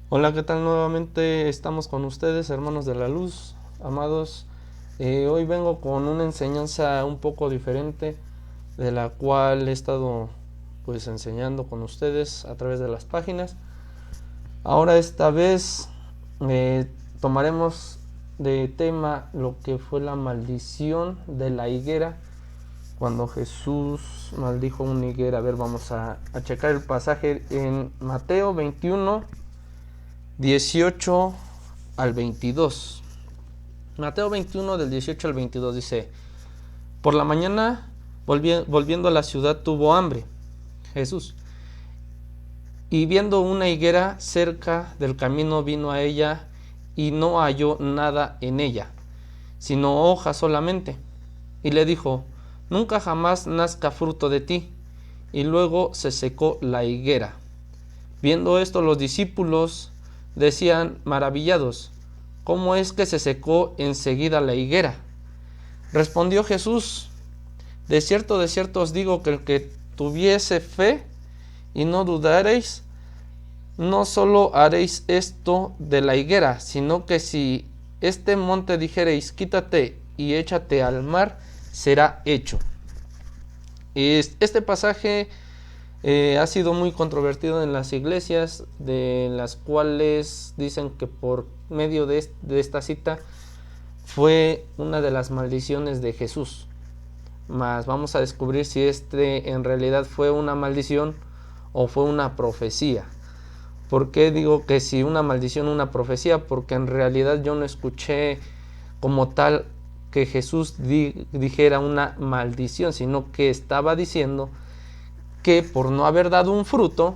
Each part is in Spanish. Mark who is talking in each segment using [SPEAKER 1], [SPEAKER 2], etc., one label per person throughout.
[SPEAKER 1] Hola, ¿qué tal? Nuevamente estamos con ustedes, hermanos de la luz, amados. Hoy vengo con una enseñanza un poco diferente de la cual he estado pues enseñando con ustedes a través de las páginas. Ahora esta vez tomaremos de tema lo que fue la maldición de la higuera cuando Jesús maldijo una higuera. A ver, vamos a checar el pasaje en Mateo 21, 18 al 22. Mateo 21 del 18 al 22 dice: Por la mañana, volviendo a la ciudad, tuvo hambre Jesús, y viendo una higuera cerca del camino, vino a ella y no halló nada en ella, sino hojas solamente. Y le dijo: Nunca jamás nazca fruto de ti. Y luego se secó la higuera. Viendo esto, los discípulos decían maravillados: ¿Cómo es que se secó enseguida la higuera? Respondió Jesús: de cierto os digo que el que tuviese fe y no dudaréis, no solo haréis esto de la higuera, sino que si este monte dijereis: quítate y échate al mar, será hecho. Este pasaje ha sido muy controvertido en las iglesias, de las cuales dicen que por medio de esta cita fue una de las maldiciones de Jesús. Mas vamos a descubrir si en realidad fue una maldición o fue una profecía. ¿Por qué digo que si una maldición o una profecía? Porque en realidad yo no escuché como tal que Jesús dijera una maldición, sino que estaba diciendo que por no haber dado un fruto,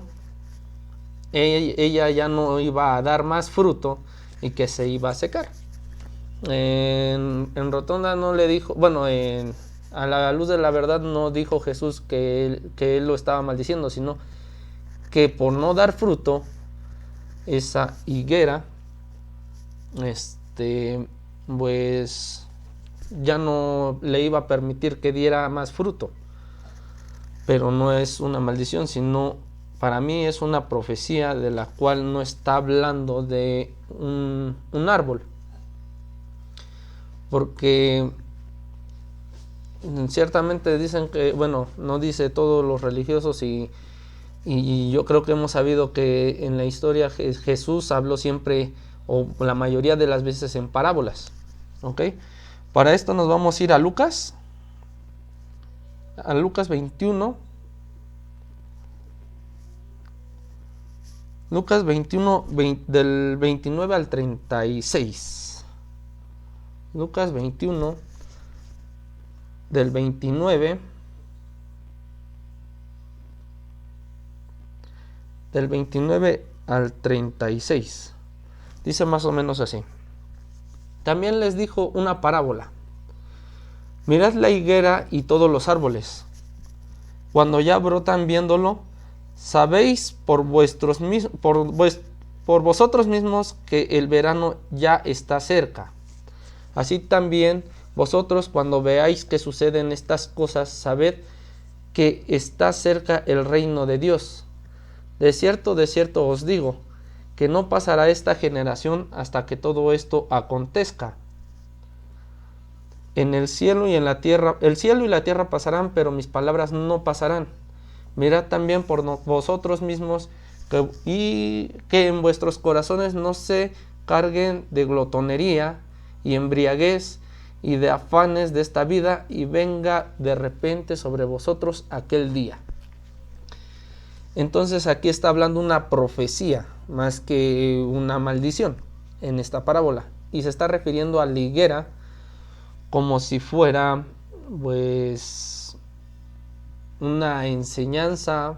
[SPEAKER 1] ella ya no iba a dar más fruto y que se iba a secar. En rotonda no le dijo, bueno, a la luz de la verdad no dijo Jesús que él lo estaba maldiciendo, sino que por no dar fruto, esa higuera, pues ya no le iba a permitir que diera más fruto. Pero no es una maldición, sino para mí es una profecía de la cual no está hablando de un árbol. Porque ciertamente dicen que, bueno, no dice todos los religiosos y yo creo que hemos sabido que en la historia Jesús habló siempre o la mayoría de las veces en parábolas. ¿Ok? Para esto nos vamos a ir a Lucas 21. Lucas 21, del 29 al 36. Lucas 21, del 29, al 36. Dice más o menos así: También les dijo una parábola. Mirad la higuera y todos los árboles. Cuando ya brotan viéndolo, sabéis por vosotros mismos que el verano ya está cerca. Así también vosotros, cuando veáis que suceden estas cosas, sabed que está cerca el reino de Dios. De cierto os digo, que no pasará esta generación hasta que todo esto acontezca. En el cielo y la tierra pasarán, pero mis palabras no pasarán. Mirad también por vosotros mismos y que en vuestros corazones no se carguen de glotonería y embriaguez y de afanes de esta vida, y venga de repente sobre vosotros aquel día. Entonces aquí está hablando una profecía más que una maldición en esta parábola, y se está refiriendo a la higuera como si fuera pues una enseñanza,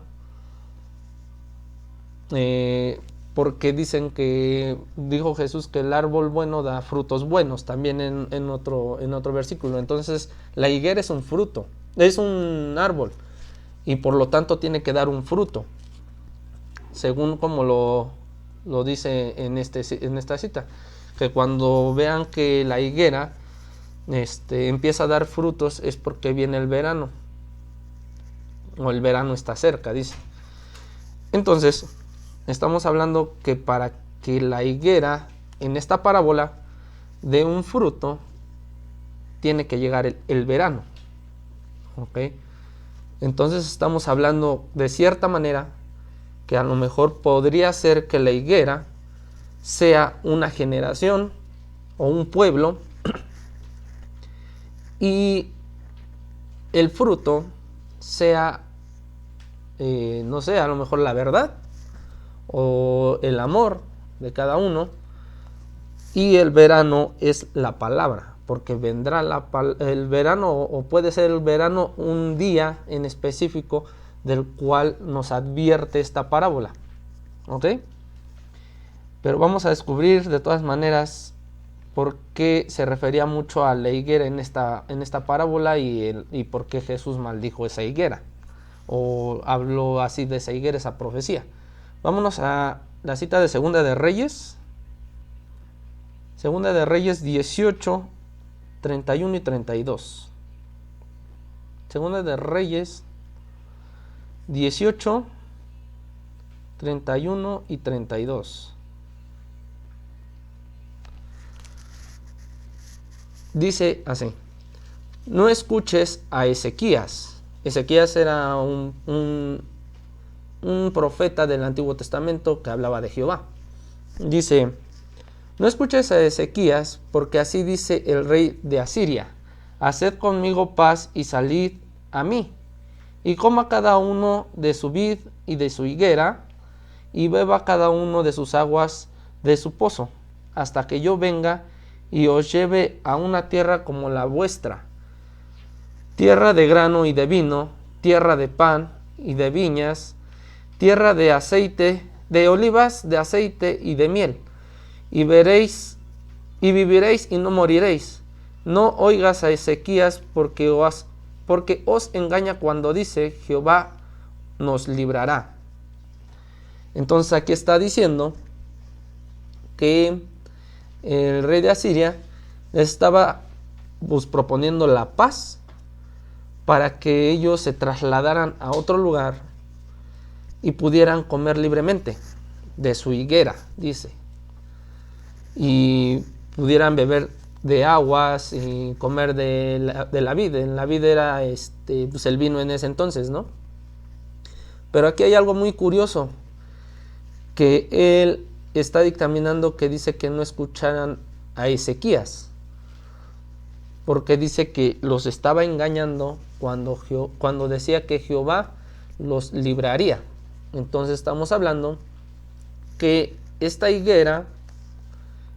[SPEAKER 1] porque dicen que dijo Jesús que el árbol bueno da frutos buenos, también en otro versículo. Entonces la higuera es un fruto, es un árbol, y por lo tanto tiene que dar un fruto, según como lo dice en esta cita, que cuando vean que la higuera empieza a dar frutos es porque viene el verano, o el verano está cerca, dice. Entonces estamos hablando que para que la higuera en esta parábola de un fruto tiene que llegar el verano. ¿Ok? Entonces estamos hablando de cierta manera que a lo mejor podría ser que la higuera sea una generación o un pueblo y el fruto sea, no sé, a lo mejor la verdad o el amor de cada uno, y el verano es la palabra, porque vendrá el verano, o puede ser el verano un día en específico del cual nos advierte esta parábola. ¿Ok? Pero vamos a descubrir de todas maneras por qué se refería mucho a la higuera en esta parábola y por qué Jesús maldijo esa higuera o habló así de esa higuera, esa profecía. Vámonos a la cita de Segunda de Reyes. Segunda de Reyes 18, 31 y 32. Segunda de Reyes 18, 31 y 32. Dice así: no escuches a Ezequías. Ezequías era un profeta del Antiguo Testamento que hablaba de Jehová. Dice: no escuches a Ezequías, porque así dice el rey de Asiria: haced conmigo paz y salid a mí, y coma cada uno de su vid y de su higuera, y beba cada uno de sus aguas de su pozo, hasta que yo venga y os lleve a una tierra como la vuestra, tierra de grano y de vino, tierra de pan y de viñas, tierra de aceite, de olivas, de aceite y de miel, y veréis y viviréis y no moriréis. No oigas a Ezequías, porque os engaña cuando dice: Jehová nos librará. Entonces aquí está diciendo que el rey de Asiria estaba proponiendo la paz para que ellos se trasladaran a otro lugar y pudieran comer libremente de su higuera, dice, y pudieran beber de aguas y comer de la vid. En la vid era pues el vino en ese entonces, ¿no? Pero aquí hay algo muy curioso, que él está dictaminando, que dice que no escucharan a Ezequías, porque dice que los estaba engañando cuando decía que Jehová los libraría. Entonces estamos hablando que esta higuera,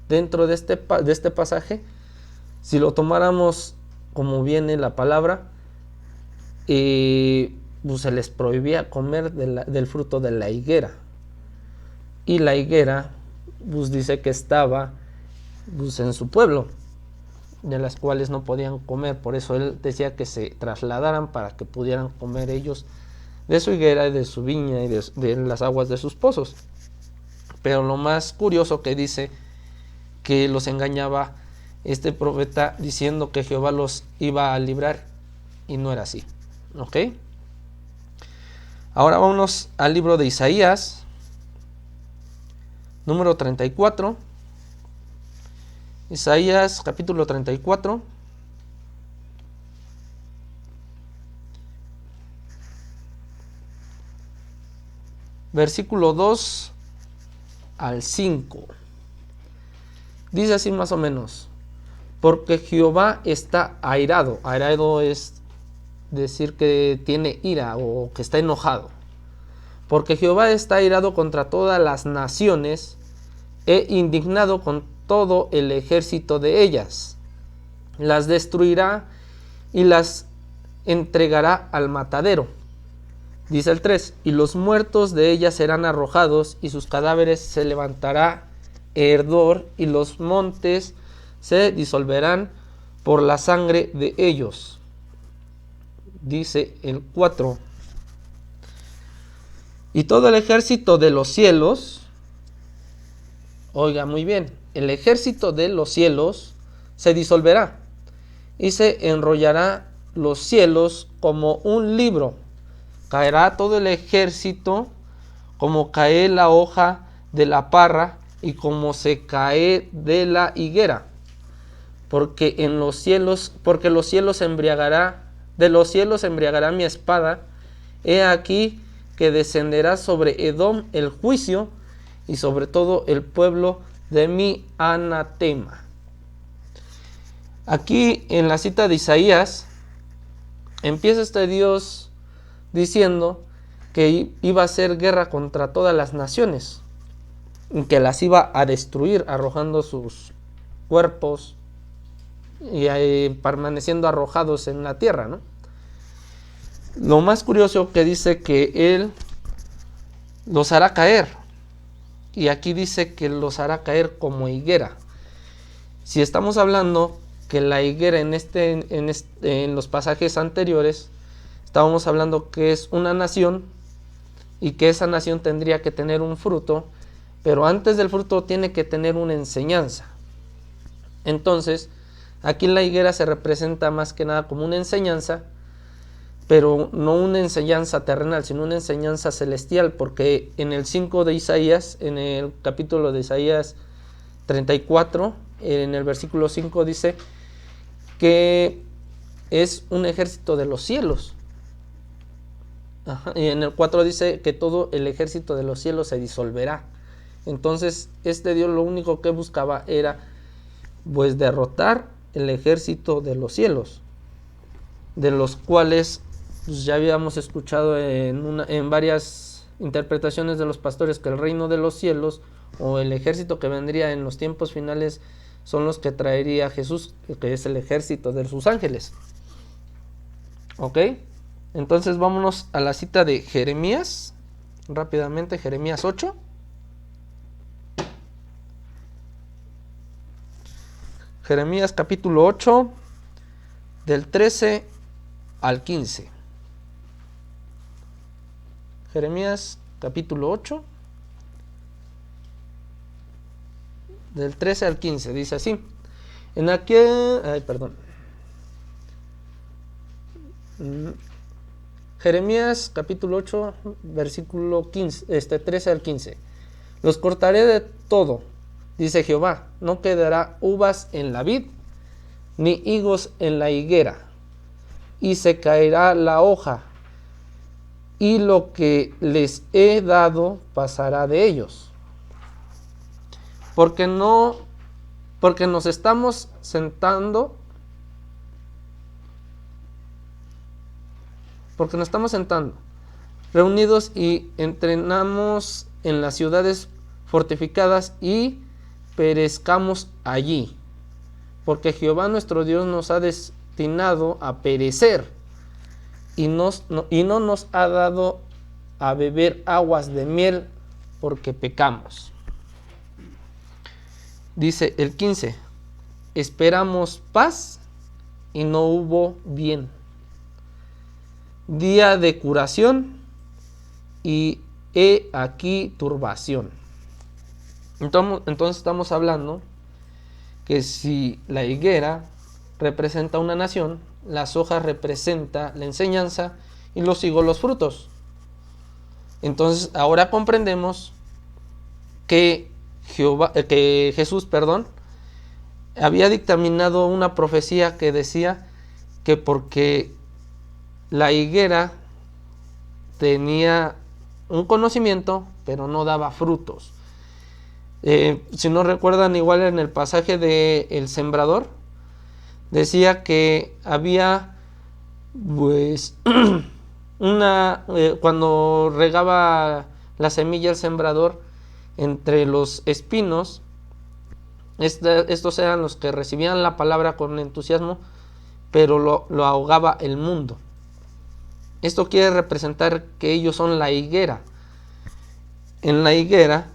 [SPEAKER 1] dentro de este pasaje, si lo tomáramos como viene la palabra, pues se les prohibía comer del fruto de la higuera. Y la higuera, pues dice que estaba pues en su pueblo, de las cuales no podían comer. Por eso él decía que se trasladaran para que pudieran comer ellos de su higuera y de su viña y de las aguas de sus pozos. Pero lo más curioso que dice que los engañaba este profeta diciendo que Jehová los iba a librar, y no era así. ¿Ok? Ahora vámonos al libro de Isaías, número 34. Isaías capítulo 34. Versículo 2 al 5. Dice así más o menos: porque Jehová está airado. Airado es decir que tiene ira o que está enojado. Porque Jehová está airado contra todas las naciones e indignado con todo el ejército de ellas. Las destruirá y las entregará al matadero. Dice el 3: y los muertos de ellas serán arrojados, y sus cadáveres se levantará hedor, y los montes se disolverán por la sangre de ellos. Dice el 4: y todo el ejército de los cielos, oiga muy bien, el ejército de los cielos se disolverá, y se enrollará los cielos como un libro. Caerá todo el ejército como cae la hoja de la parra y como se cae de la higuera, porque los cielos embriagará, de los cielos embriagará mi espada. He aquí que descenderá sobre Edom el juicio, y sobre todo el pueblo de mi anatema. Aquí en la cita de Isaías empieza este Dios diciendo que iba a hacer guerra contra todas las naciones, que las iba a destruir arrojando sus cuerpos y permaneciendo arrojados en la tierra, ¿no? Lo más curioso que dice que Él los hará caer, y aquí dice que los hará caer como higuera. Si estamos hablando que la higuera en los pasajes anteriores, estábamos hablando que es una nación y que esa nación tendría que tener un fruto, pero antes del fruto tiene que tener una enseñanza. Entonces, aquí la higuera se representa más que nada como una enseñanza, pero no una enseñanza terrenal, sino una enseñanza celestial, porque en el 5 de Isaías, en el capítulo de Isaías 34, en el versículo 5 dice que es un ejército de los cielos. Y en el 4 dice que todo el ejército de los cielos se disolverá. Entonces este Dios lo único que buscaba era pues derrotar el ejército de los cielos, de los cuales pues, ya habíamos escuchado en varias interpretaciones de los pastores que el reino de los cielos o el ejército que vendría en los tiempos finales son los que traería Jesús, que es el ejército de sus ángeles. ¿Ok? Entonces vámonos a la cita de Jeremías, rápidamente, Jeremías 8. Jeremías capítulo 8, del 13 al 15. Jeremías capítulo 8, del 13 al 15, dice así. En aquel... Jeremías capítulo 8, versículo 13 al 15. Los cortaré de todo, dice Jehová, no quedará uvas en la vid, ni higos en la higuera, y se caerá la hoja, y lo que les he dado pasará de ellos. Porque nos estamos sentando, reunidos y entrenamos en las ciudades fortificadas y perezcamos allí, porque Jehová nuestro Dios nos ha destinado a perecer y no nos ha dado a beber aguas de miel, porque pecamos. Dice el 15, esperamos paz y no hubo bien, día de curación y he aquí turbación. Entonces estamos hablando que si la higuera representa una nación, las hojas representa la enseñanza y los higos los frutos. Entonces ahora comprendemos que Jesús había dictaminado una profecía que decía que porque la higuera tenía un conocimiento pero no daba frutos. Si no recuerdan, igual en el pasaje de el sembrador decía que había pues cuando regaba la semilla el sembrador, entre los espinos, estos eran los que recibían la palabra con entusiasmo, pero lo ahogaba el mundo. Esto quiere representar que ellos son la higuera. En la higuera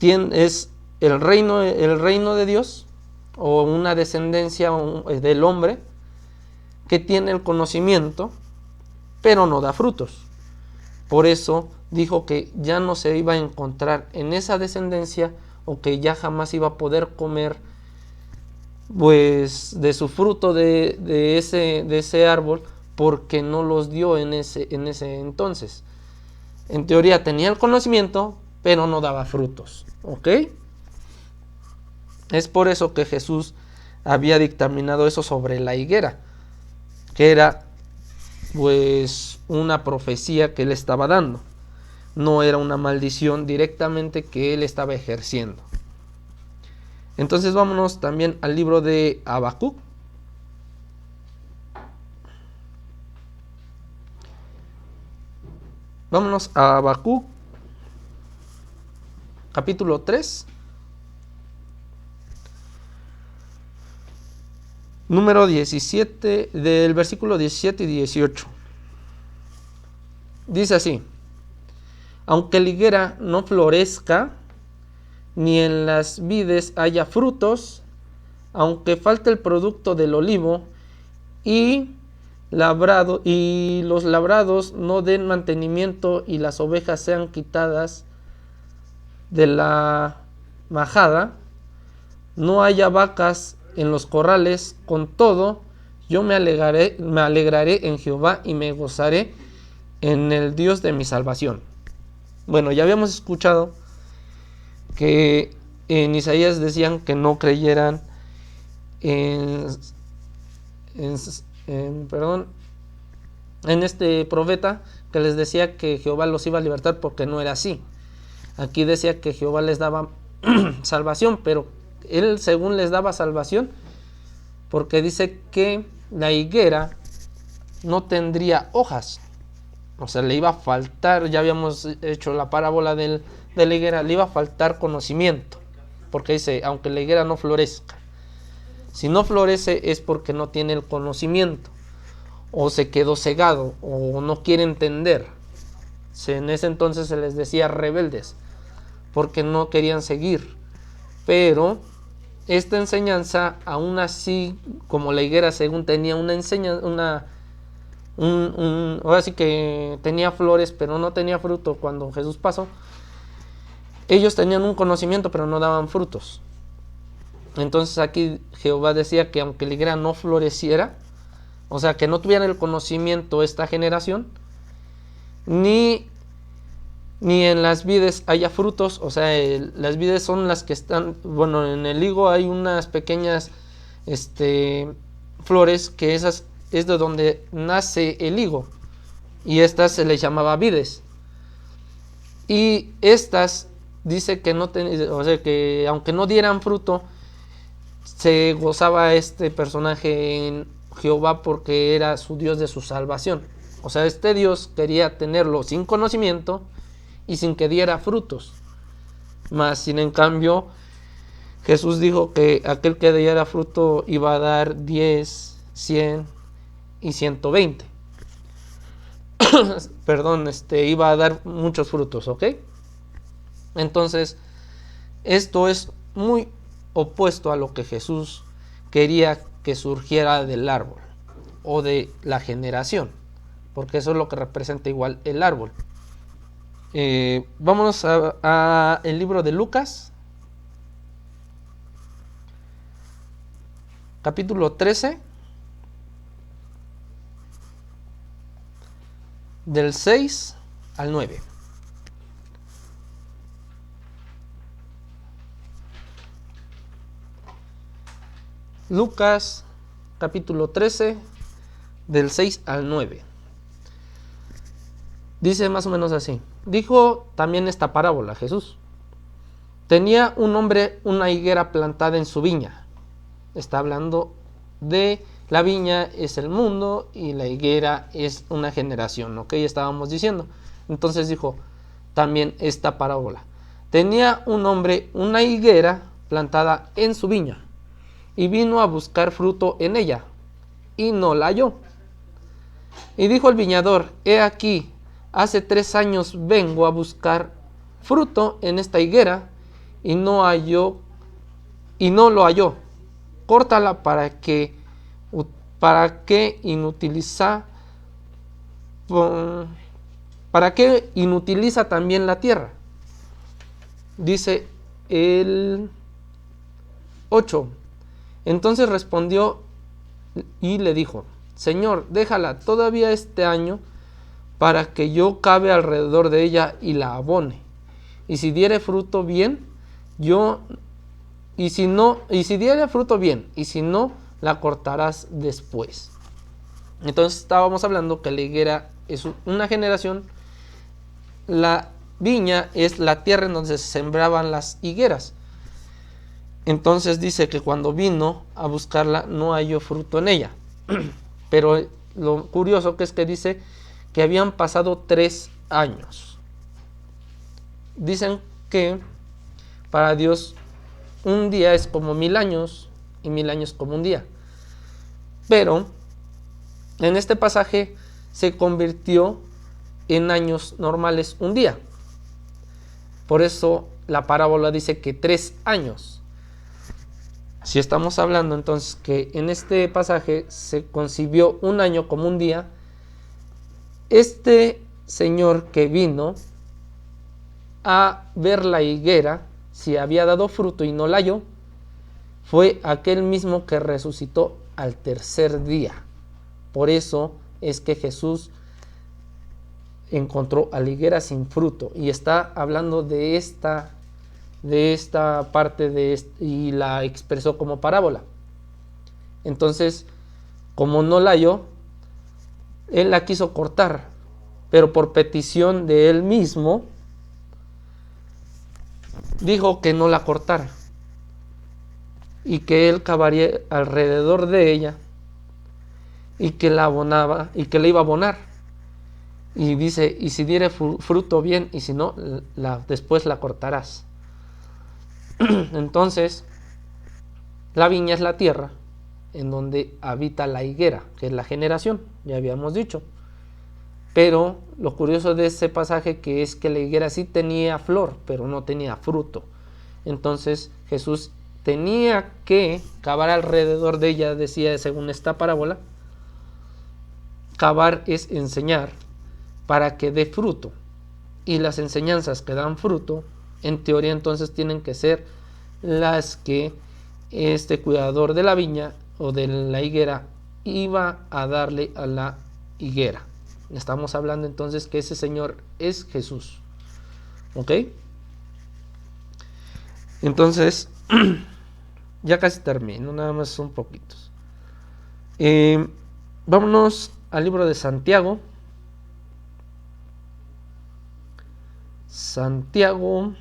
[SPEAKER 1] es el reino de Dios, o una descendencia del hombre que tiene el conocimiento, pero no da frutos. Por eso dijo que ya no se iba a encontrar en esa descendencia, o que ya jamás iba a poder comer pues de su fruto de ese árbol, porque no los dio en ese entonces. En teoría tenía el conocimiento, pero no daba frutos. ¿Ok? Es por eso que Jesús había dictaminado eso sobre la higuera, que era pues una profecía que él estaba dando. No era una maldición directamente que él estaba ejerciendo. Entonces vámonos también al libro de Habacuc. Vámonos a Habacuc, capítulo 3, número 17, del versículo 17 y 18. Dice así: aunque la higuera no florezca, ni en las vides haya frutos, aunque falte el producto del olivo, y los labrados no den mantenimiento, y las ovejas sean quitadas de la majada, no haya vacas en los corrales, con todo yo me alegraré en Jehová y me gozaré en el Dios de mi salvación. Bueno, ya habíamos escuchado que en Isaías decían que no creyeran en este profeta, que les decía que Jehová los iba a libertar, porque no era así. Aquí decía que Jehová les daba salvación, pero él según les daba salvación porque dice que la higuera no tendría hojas, o sea, le iba a faltar. Ya habíamos hecho la parábola de la higuera, le iba a faltar conocimiento, porque dice, aunque la higuera no florezca. Si no florece es porque no tiene el conocimiento, o se quedó cegado, o no quiere entender. En ese entonces se les decía rebeldes, porque no querían seguir. Pero esta enseñanza, aún así, como la higuera según tenía una enseñanza, ahora sí que tenía flores, pero no tenía fruto cuando Jesús pasó, ellos tenían un conocimiento, pero no daban frutos. Entonces aquí Jehová decía que aunque la higuera no floreciera, o sea, que no tuvieran el conocimiento esta generación, ni en las vides haya frutos. O sea, las vides son las que están, bueno, en el higo hay unas pequeñas flores, que esas es de donde nace el higo, y estas se les llamaba vides. Y estas dice que o sea, que aunque no dieran fruto, se gozaba este personaje en Jehová, porque era su Dios de su salvación. O sea, este Dios quería tenerlo sin conocimiento y sin que diera frutos. Mas, sin en cambio, Jesús dijo que aquel que diera fruto iba a dar 10, 100 y 120. Perdón, iba a dar muchos frutos, ¿ok? Entonces, esto es muy opuesto a lo que Jesús quería que surgiera del árbol o de la generación, porque eso es lo que representa igual el árbol. Vámonos a el libro de Lucas, capítulo 13, del 6 al 9. Lucas, capítulo 13, del 6 al 9. Dice más o menos así: dijo también esta parábola Jesús. Tenía un hombre una higuera plantada en su viña. Está hablando de la viña es el mundo y la higuera es una generación, ¿ok? Estábamos diciendo. Entonces dijo también esta parábola. Tenía un hombre una higuera plantada en su viña, y vino a buscar fruto en ella, y no la halló. Y dijo el viñador: he aquí, hace 3 años vengo a buscar fruto en esta higuera, y no lo halló. Córtala para que inutiliza también la tierra. Dice el 8. Entonces respondió y le dijo: Señor, déjala todavía este año, para que yo cabe alrededor de ella y la abone. y si diere fruto bien, y si diere fruto bien, y si no, la cortarás después. Entonces estábamos hablando que la higuera es una generación, la viña es la tierra en donde se sembraban las higueras. Entonces dice que cuando vino a buscarla no halló fruto en ella. Pero lo curioso que es que dice que habían pasado 3 años. Dicen que para Dios un día es como 1000 años y 1000 años como un día. Pero en este pasaje se convirtió en años normales un día. Por eso la parábola dice que 3 años. Si estamos hablando entonces que en este pasaje se concibió un año como un día, este señor que vino a ver la higuera, si había dado fruto y no la halló, fue aquel mismo que resucitó al tercer día. Por eso es que Jesús encontró a la higuera sin fruto, y está hablando de esta parte y la expresó como parábola. Entonces, como no la halló, él la quiso cortar, pero por petición de él mismo dijo que no la cortara y que él cavaría alrededor de ella y que la abonaba y que le iba a abonar. Y dice, y si diere fruto bien, y si no, después la cortarás. Entonces, la viña es la tierra en donde habita la higuera, que es la generación, ya habíamos dicho. Pero lo curioso de ese pasaje que es que la higuera sí tenía flor, pero no tenía fruto. Entonces Jesús tenía que cavar alrededor de ella, decía según esta parábola. Cavar es enseñar para que dé fruto. Y las enseñanzas que dan fruto, en teoría entonces tienen que ser las que este cuidador de la viña o de la higuera iba a darle a la higuera. Estamos hablando entonces que ese Señor es Jesús. ¿Ok? Entonces, ya casi termino, nada más un poquitos. Vámonos al libro de Santiago. Santiago,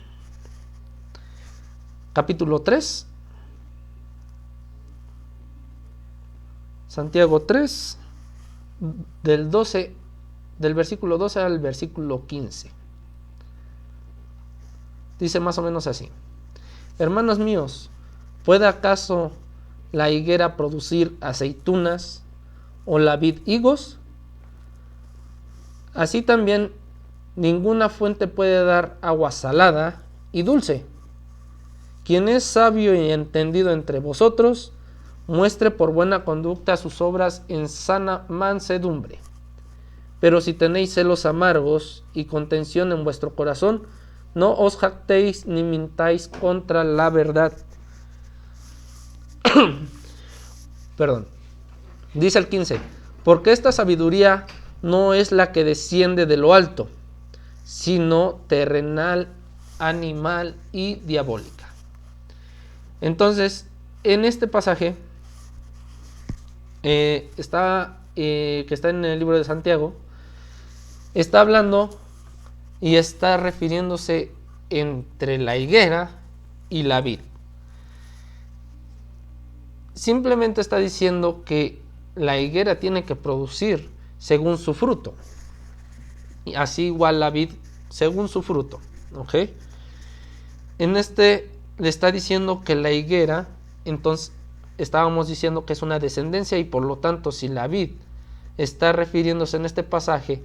[SPEAKER 1] capítulo 3. Santiago 3, del versículo 12 al versículo 15. Dice más o menos así: hermanos míos, ¿puede acaso la higuera producir aceitunas o la vid higos? Así también ninguna fuente puede dar agua salada y dulce. Quien es sabio y entendido entre vosotros, muestre por buena conducta sus obras en sana mansedumbre. Pero si tenéis celos amargos y contención en vuestro corazón, no os jactéis ni mintáis contra la verdad. Perdón. Dice el 15: porque esta sabiduría no es la que desciende de lo alto, sino terrenal, animal y diabólica. Entonces, en este pasaje que está en el libro de Santiago, está hablando y está refiriéndose entre la higuera y la vid. Simplemente está diciendo que la higuera tiene que producir según su fruto, y así igual la vid según su fruto. ¿Ok? En este le está diciendo que la higuera, entonces estábamos diciendo que es una descendencia, y por lo tanto si la vid está refiriéndose en este pasaje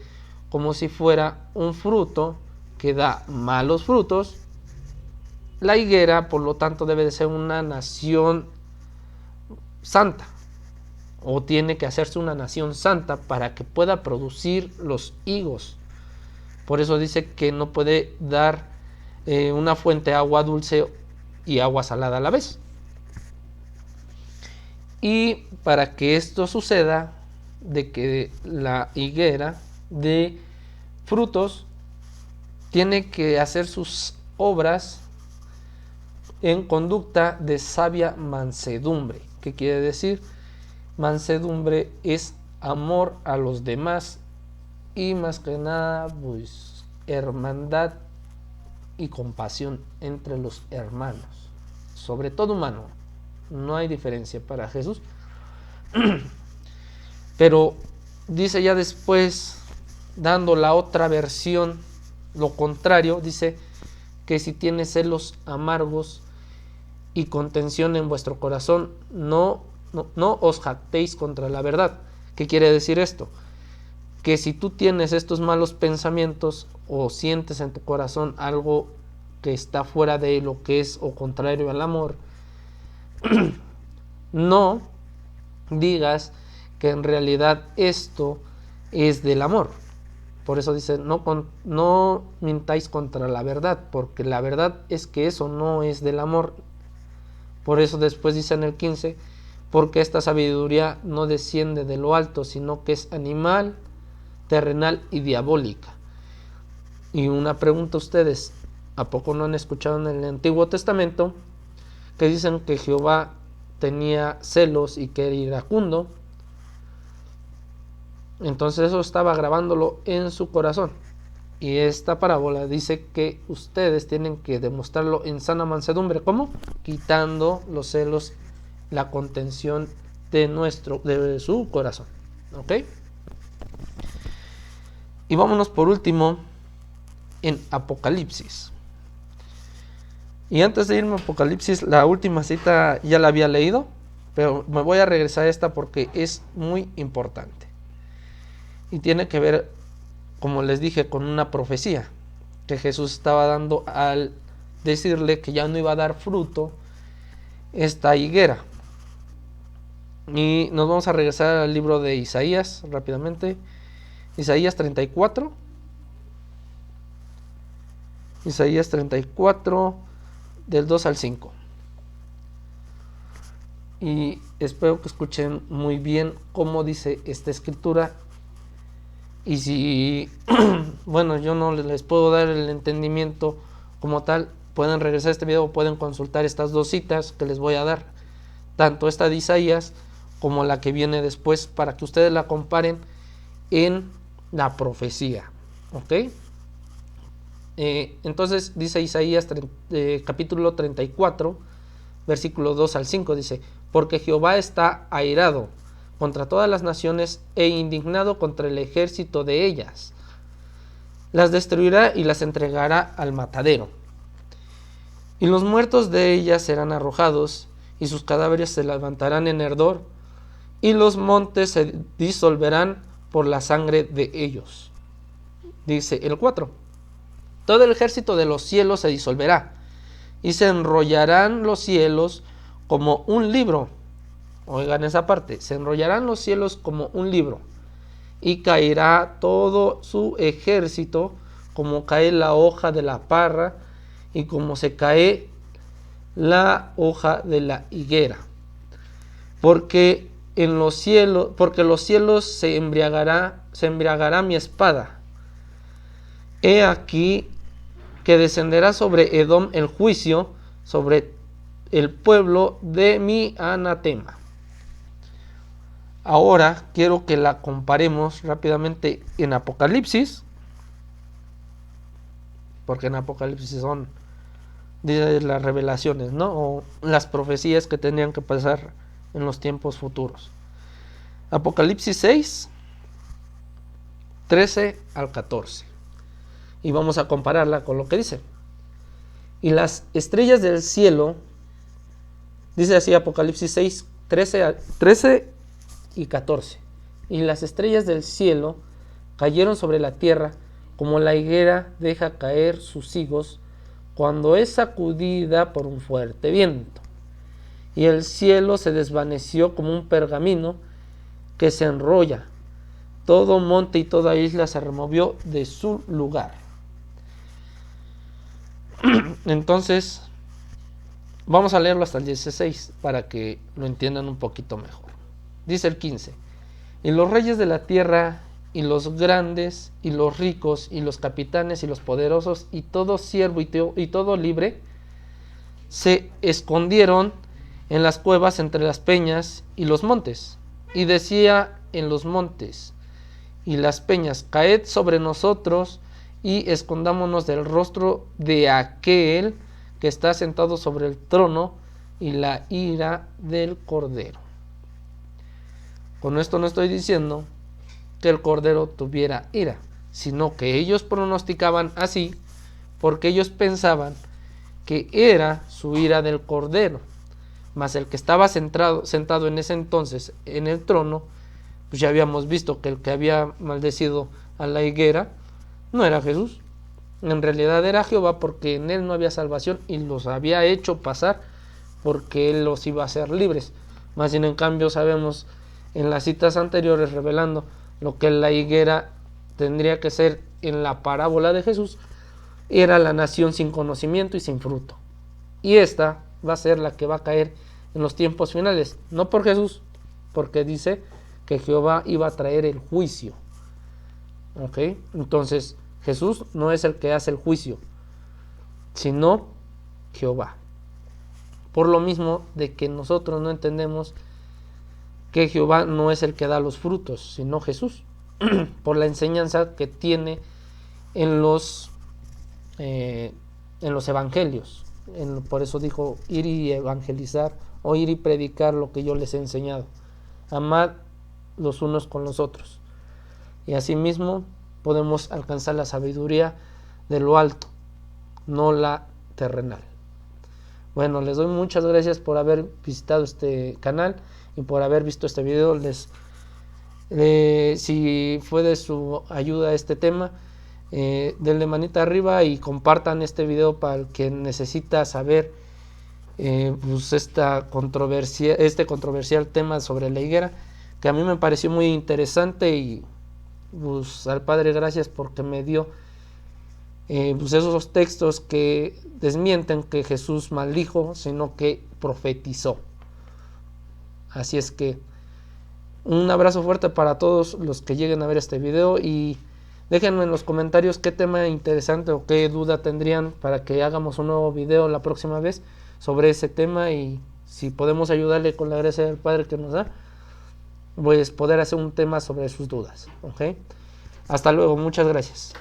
[SPEAKER 1] como si fuera un fruto que da malos frutos, la higuera por lo tanto debe de ser una nación santa, o tiene que hacerse una nación santa para que pueda producir los higos. Por eso dice que no puede dar una fuente de agua dulce y agua salada a la vez. Y para que esto suceda, de que la higuera de frutos tiene que hacer sus obras en conducta de sabia mansedumbre. ¿Qué quiere decir? Mansedumbre es amor a los demás y más que nada pues hermandad y compasión entre los hermanos, sobre todo humano. No hay diferencia para Jesús. Pero dice ya después, dando la otra versión, lo contrario, dice que si tiene celos amargos y contención en vuestro corazón, no os jactéis contra la verdad. ¿Qué quiere decir esto? Que si tú tienes estos malos pensamientos o sientes en tu corazón algo que está fuera de lo que es o contrario al amor, no digas que en realidad esto es del amor. Por eso dice, no mintáis contra la verdad, porque la verdad es que eso no es del amor. Por eso después dice en el 15, porque esta sabiduría no desciende de lo alto, sino que es animal, terrenal y diabólica. Y una pregunta a ustedes, ¿a poco no han escuchado en el Antiguo Testamento que dicen que Jehová tenía celos y que era iracundo? Entonces eso estaba grabándolo en su corazón. Y esta parábola dice que ustedes tienen que demostrarlo en sana mansedumbre. ¿Cómo? Quitando los celos, la contención de su corazón. ¿Ok? Y vámonos por último en Apocalipsis. Y antes de irme a Apocalipsis, la última cita ya la había leído, pero me voy a regresar a esta porque es muy importante. Y tiene que ver, como les dije, con una profecía que Jesús estaba dando al decirle que ya no iba a dar fruto esta higuera. Y nos vamos a regresar al libro de Isaías rápidamente. Isaías 34. Isaías 34, del 2 al 5. Y espero que escuchen muy bien cómo dice esta escritura. Y si, bueno, yo no les puedo dar el entendimiento como tal, pueden regresar a este video o pueden consultar estas dos citas que les voy a dar. Tanto esta de Isaías como la que viene después para que ustedes la comparen en la profecía. ¿Ok? Entonces dice Isaías capítulo 34, versículo 2 al 5, dice: porque Jehová está airado contra todas las naciones e indignado contra el ejército de ellas. Las destruirá y las entregará al matadero. Y los muertos de ellas serán arrojados, y sus cadáveres se levantarán en ardor, y los montes se disolverán por la sangre de ellos. Dice el 4. Todo el ejército de los cielos se disolverá, y se enrollarán los cielos como un libro. Oigan esa parte, se enrollarán los cielos como un libro, y caerá todo su ejército como cae la hoja de la parra, y como se cae la hoja de la higuera. Porque los cielos se embriagará mi espada. He aquí que descenderá sobre Edom el juicio, sobre el pueblo de mi anatema. Ahora quiero que la comparemos rápidamente en Apocalipsis, porque en Apocalipsis son las revelaciones, ¿no? O las profecías que tenían que pasar en los tiempos futuros. Apocalipsis 6, 13 al 14. Y vamos a compararla con lo que dice. Y las estrellas del cielo, dice así Apocalipsis 6, 13 y 14. Y las estrellas del cielo cayeron sobre la tierra, como la higuera deja caer sus higos cuando es sacudida por un fuerte viento. Y el cielo se desvaneció como un pergamino que se enrolla. Todo monte y toda isla se removió de su lugar. Entonces, vamos a leerlo hasta el 16 para que lo entiendan un poquito mejor. Dice el 15: y los reyes de la tierra y los grandes, y los ricos, y los capitanes, y los poderosos, y todo siervo y todo libre, se escondieron en las cuevas entre las peñas y los montes. Y decía en los montes y las peñas: caed sobre nosotros y escondámonos del rostro de aquel que está sentado sobre el trono y la ira del Cordero. Con esto no estoy diciendo que el Cordero tuviera ira, sino que ellos pronosticaban así porque ellos pensaban que era su ira del Cordero. Mas el que estaba sentado en ese entonces en el trono, pues ya habíamos visto que el que había maldecido a la higuera no era Jesús. En realidad era Jehová, porque en él no había salvación y los había hecho pasar porque él los iba a hacer libres. Más bien, en cambio, sabemos en las citas anteriores, revelando lo que la higuera tendría que ser en la parábola de Jesús, era la nación sin conocimiento y sin fruto. Y esta va a ser la que va a caer en los tiempos finales, no por Jesús, porque dice que Jehová iba a traer el juicio. ¿Ok? Entonces, Jesús no es el que hace el juicio, sino Jehová. Por lo mismo de que nosotros no entendemos que Jehová no es el que da los frutos, sino Jesús, por la enseñanza que tiene en los evangelios. Por eso dijo: ir y evangelizar, o ir y predicar lo que yo les he enseñado. Amad los unos con los otros. Y asimismo podemos alcanzar la sabiduría de lo alto, no la terrenal. Bueno, les doy muchas gracias por haber visitado este canal y por haber visto este video. Si fue de su ayuda este tema, denle manita arriba y compartan este video para el que necesita saber pues este controversial tema sobre la higuera, que a mí me pareció muy interesante. Y pues al Padre gracias porque me dio pues esos textos que desmienten que Jesús maldijo, sino que profetizó. Así es que un abrazo fuerte para todos los que lleguen a ver este video, y déjenme en los comentarios qué tema interesante o qué duda tendrían para que hagamos un nuevo video la próxima vez sobre ese tema, y si podemos ayudarle con la gracia del Padre que nos da, pues poder hacer un tema sobre sus dudas. ¿Ok? Hasta luego, muchas gracias.